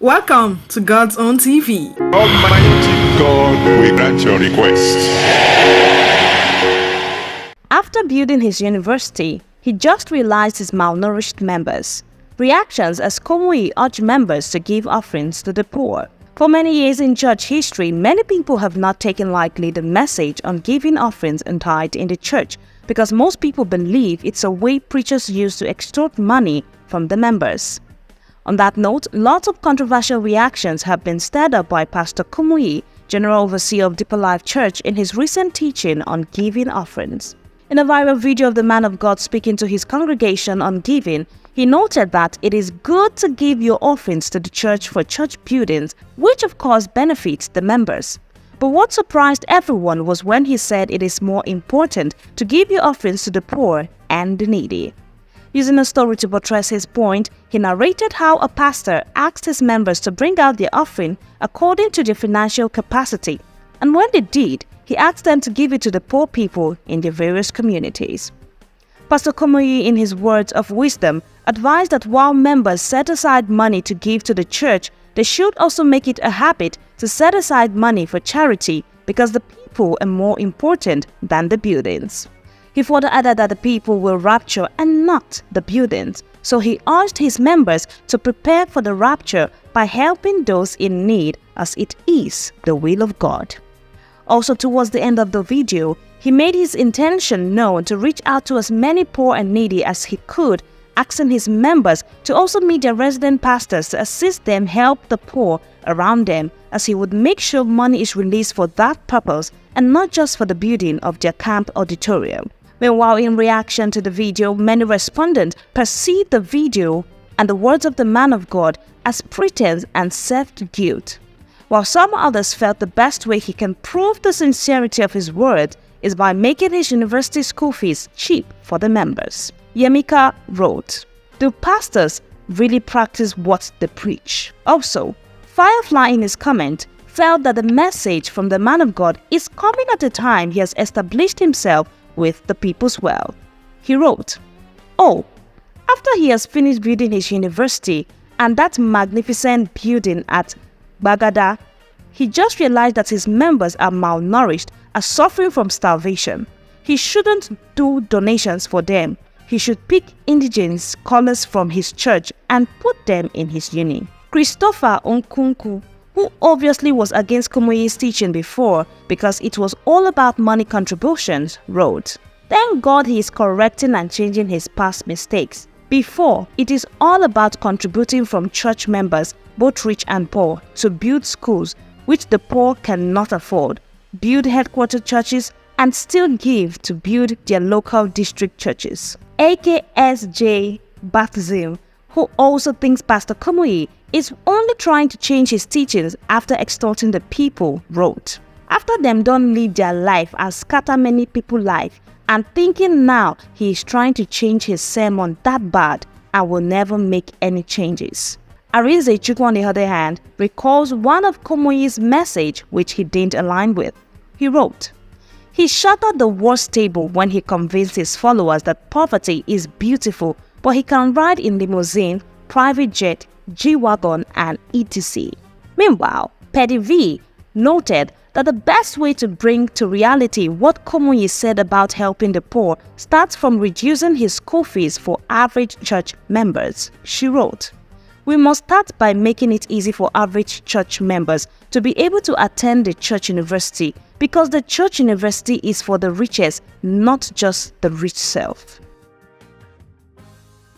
Welcome to God's Own TV. Almighty God will grant your request. After building his university, he just realized his malnourished members. Reactions as Kumuyi urged members to give offerings to the poor. For many years in church history, many people have not taken lightly the message on giving offerings and tithe in the church because most people believe it's a way preachers use to extort money from the members. On that note, lots of controversial reactions have been stirred up by Pastor Kumiyi, General Overseer of Deeper Life Church, in his recent teaching on giving offerings. In a viral video of the man of God speaking to his congregation on giving, he noted that it is good to give your offerings to the church for church buildings, which of course benefits the members. But what surprised everyone was when he said it is more important to give your offerings to the poor and the needy. Using a story to buttress his point, he narrated how a pastor asked his members to bring out their offering according to their financial capacity, and when they did, he asked them to give it to the poor people in their various communities. Pastor Kumiyi, in his words of wisdom, advised that while members set aside money to give to the church, they should also make it a habit to set aside money for charity because the people are more important than the buildings. He further added that the people will rapture and not the buildings, so he urged his members to prepare for the rapture by helping those in need as it is the will of God. Also, towards the end of the video, he made his intention known to reach out to as many poor and needy as he could, asking his members to also meet their resident pastors to assist them help the poor around them, as he would make sure money is released for that purpose and not just for the building of their camp auditorium. Meanwhile, in reaction to the video, many respondents perceived the video and the words of the man of God as pretense and self-guilt, while some others felt the best way he can prove the sincerity of his words is by making his university school fees cheap for the members. Yemika wrote, "Do pastors really practice what they preach?" Also, Firefly in his comment felt that the message from the man of God is coming at a time he has established himself with the people's wealth. He wrote, "Oh, after he has finished building his university and that magnificent building at Bagada, he just realized that his members are malnourished and suffering from starvation. He shouldn't do donations for them. He should pick indigent scholars from his church and put them in his uni." Christopher Onkunku, who obviously was against Kumuyi's teaching before because it was all about money contributions, wrote, "Thank God he is correcting and changing his past mistakes. Before, it is all about contributing from church members, both rich and poor, to build schools which the poor cannot afford, build headquarter churches, and still give to build their local district churches." AKSJ Batzim, who also thinks Pastor Kumiyi is only trying to change his teachings after extorting the people, wrote, "After them don't live their life as scatter many people life, and thinking now he is trying to change his sermon that bad and will never make any changes." Arize Chukwu, on the other hand, recalls one of Kumuyi's message which he didn't align with. He wrote, "He shattered the worst table when he convinced his followers that poverty is beautiful, but he can ride in limousine, private jet, G-Wagon, and etc." Meanwhile, Petty V noted that the best way to bring to reality what Kumuyi said about helping the poor starts from reducing his school fees for average church members. She wrote, "We must start by making it easy for average church members to be able to attend the church university because the church university is for the richest, not just the rich self."